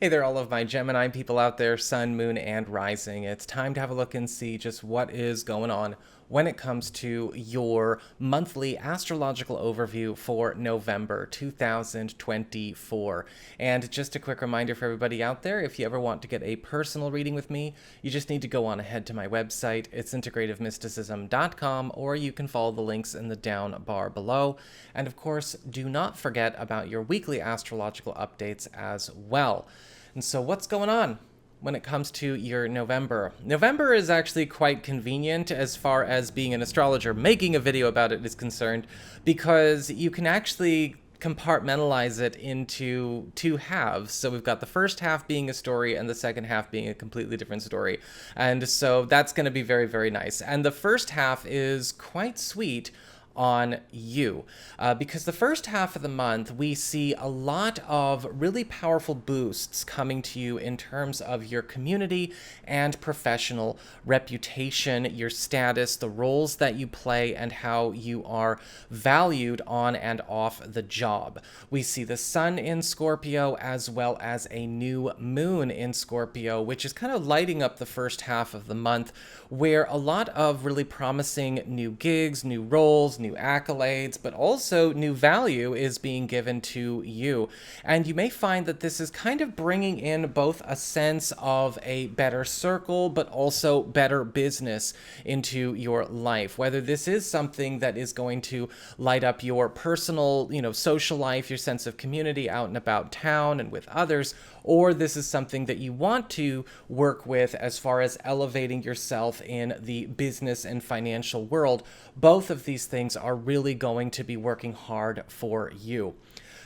Hey there, all of my Gemini people out there, Sun, Moon, and Rising. It's time to have a look and see just what is going on when it comes to your monthly astrological overview for November 2024. And just a quick reminder for everybody out there, if you ever want to get a personal reading with me, you just need to go on ahead to my website. It's integrativemysticism.com, or you can follow the links in the down bar below. And of course, do not forget about your weekly astrological updates as well. And so what's going on when it comes to your November? November is actually quite convenient as far as being an astrologer making a video about it is concerned, because you can actually compartmentalize it into two halves. So we've got the first half being a story and the second half being a completely different story. And so that's going to be very, very nice. And the first half is quite sweet on you, because the first half of the month we see a lot of really powerful boosts coming to you in terms of your community and professional reputation, your status, the roles that you play, and how you are valued on and off the job. We see the sun in Scorpio as well as a new moon in Scorpio, which is kind of lighting up the first half of the month, where a lot of really promising new gigs, new roles, new accolades, but also new value is being given to you. And you may find that this is kind of bringing in both a sense of a better circle, but also better business into your life. Whether this is something that is going to light up your personal, social life, your sense of community out and about town and with others, or this is something that you want to work with as far as elevating yourself in the business and financial world, both of these things are really going to be working hard for you.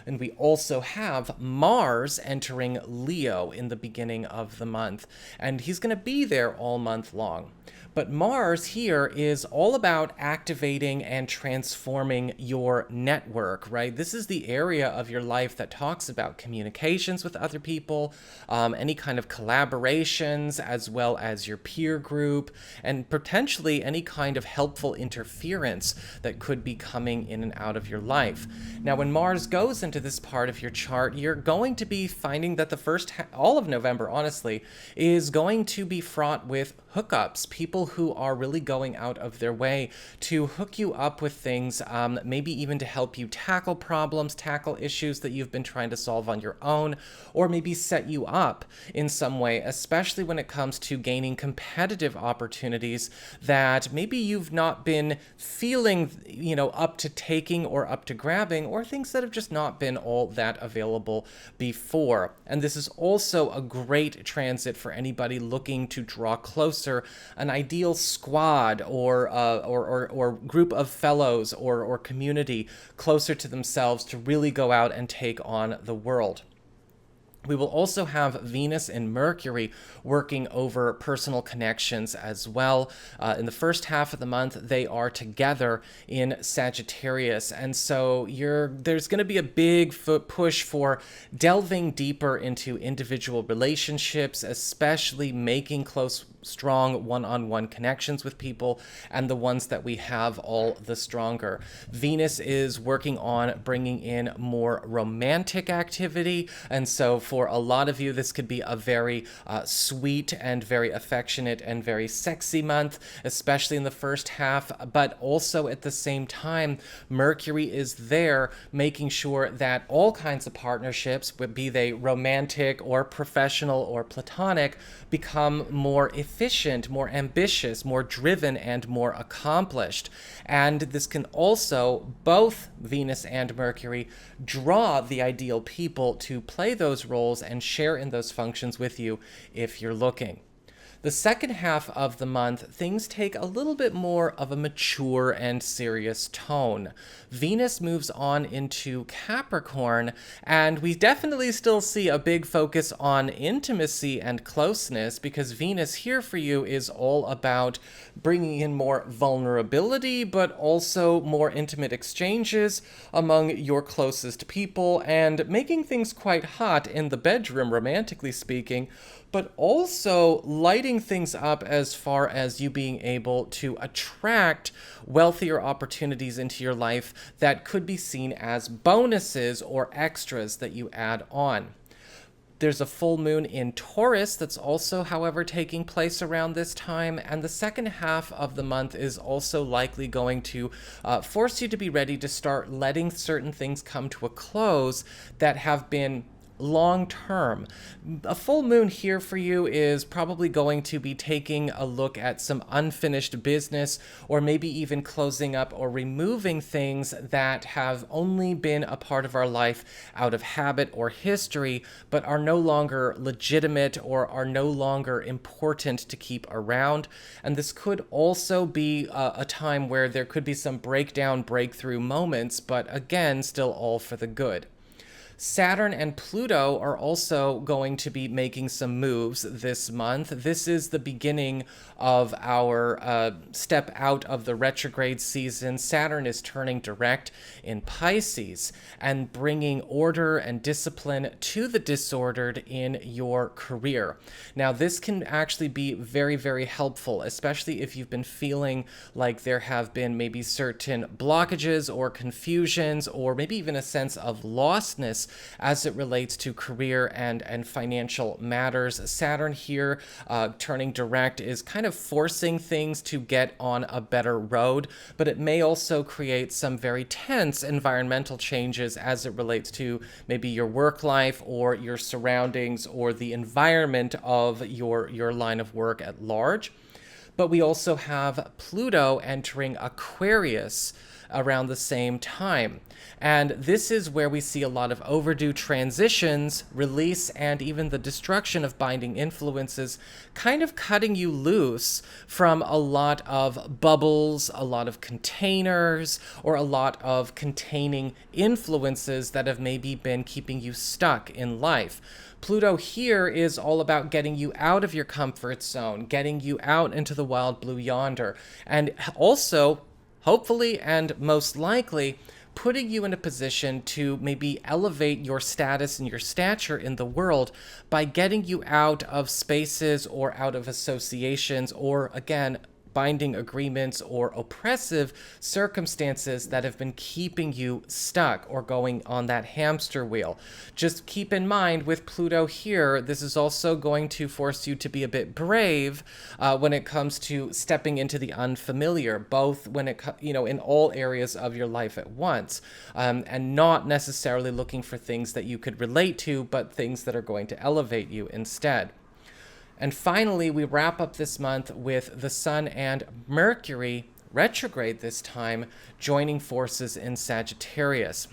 And we also have Mars entering Leo in the beginning of the month, and he's going to be there all month long. But Mars here is all about activating and transforming your network, right? This is the area of your life that talks about communications with other people, any kind of collaborations, as well as your peer group, and potentially any kind of helpful interference that could be coming in and out of your life. Now, when Mars goes into this part of your chart, you're going to be finding that all of November, honestly, is going to be fraught with hookups, people who are really going out of their way to hook you up with things, maybe even to help you tackle problems, tackle issues that you've been trying to solve on your own, or maybe set you up in some way, especially when it comes to gaining competitive opportunities that maybe you've not been feeling, up to taking or up to grabbing, or things that have just not been all that available before. And this is also a great transit for anybody looking to draw closer an ideal squad or group of fellows or community closer to themselves to really go out and take on the world. We will also have Venus and Mercury working over personal connections as well. In the first half of the month, they are together in Sagittarius. And so there's going to be a big push for delving deeper into individual relationships, especially making close, strong one-on-one connections with people, and the ones that we have, all the stronger. Venus is working on bringing in more romantic activity, and so for a lot of you, this could be a very sweet and very affectionate and very sexy month, especially in the first half, but also at the same time, Mercury is there making sure that all kinds of partnerships, be they romantic or professional or platonic, become more efficient, more ambitious, more driven, and more accomplished. And this can also, both Venus and Mercury, draw the ideal people to play those roles and share in those functions with you if you're looking. The second half of the month, things take a little bit more of a mature and serious tone. Venus moves on into Capricorn, and we definitely still see a big focus on intimacy and closeness, because Venus here for you is all about bringing in more vulnerability, but also more intimate exchanges among your closest people, and making things quite hot in the bedroom, romantically speaking, but also lighting things up as far as you being able to attract wealthier opportunities into your life that could be seen as bonuses or extras that you add on. There's a full moon in Taurus that's also, however, taking place around this time. And the second half of the month is also likely going to force you to be ready to start letting certain things come to a close that have been long term. A full moon here for you is probably going to be taking a look at some unfinished business, or maybe even closing up or removing things that have only been a part of our life out of habit or history, but are no longer legitimate or are no longer important to keep around. And this could also be a time where there could be some breakthrough moments, but again, still all for the good. Saturn and Pluto are also going to be making some moves this month. This is the beginning of our step out of the retrograde season. Saturn is turning direct in Pisces and bringing order and discipline to the disordered in your career. Now, this can actually be very, very helpful, especially if you've been feeling like there have been maybe certain blockages or confusions, or maybe even a sense of lostness as it relates to career and financial matters. Saturn here turning direct is kind of forcing things to get on a better road, but it may also create some very tense environmental changes as it relates to maybe your work life or your surroundings or the environment of your line of work at large. But we also have Pluto entering Aquarius around the same time. And this is where we see a lot of overdue transitions, release, and even the destruction of binding influences, kind of cutting you loose from a lot of bubbles, a lot of containers, or a lot of containing influences that have maybe been keeping you stuck in life. Pluto here is all about getting you out of your comfort zone, getting you out into the wild blue yonder, and also, hopefully and most likely, putting you in a position to maybe elevate your status and your stature in the world by getting you out of spaces or out of associations or, again, binding agreements or oppressive circumstances that have been keeping you stuck or going on that hamster wheel. Just keep in mind with Pluto here, this is also going to force you to be a bit brave when it comes to stepping into the unfamiliar, both when it, in all areas of your life at once, and not necessarily looking for things that you could relate to, but things that are going to elevate you instead. And finally, we wrap up this month with the Sun and Mercury retrograde this time, joining forces in Sagittarius.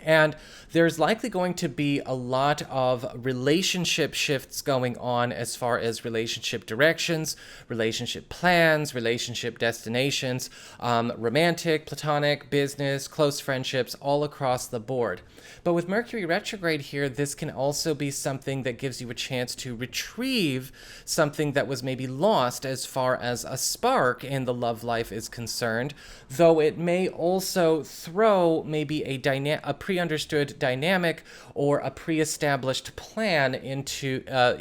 And there's likely going to be a lot of relationship shifts going on as far as relationship directions, relationship plans, relationship destinations, romantic, platonic, business, close friendships, all across the board. But with Mercury retrograde here, this can also be something that gives you a chance to retrieve something that was maybe lost as far as a spark in the love life is concerned, though it may also throw maybe a pre-understood dynamic or a pre-established plan into a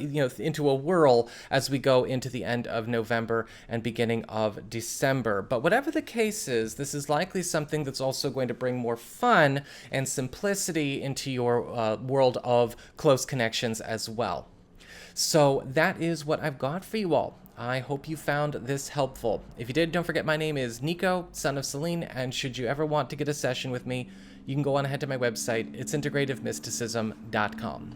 whirl as we go into the end of November and beginning of December. But whatever the case is, this is likely something that's also going to bring more fun and simplicity into your world of close connections as well. So that is what I've got for you all. I hope you found this helpful. If you did, don't forget my name is Nico, son of Celine, and should you ever want to get a session with me, you can go on ahead to my website. It's integrativemysticism.com.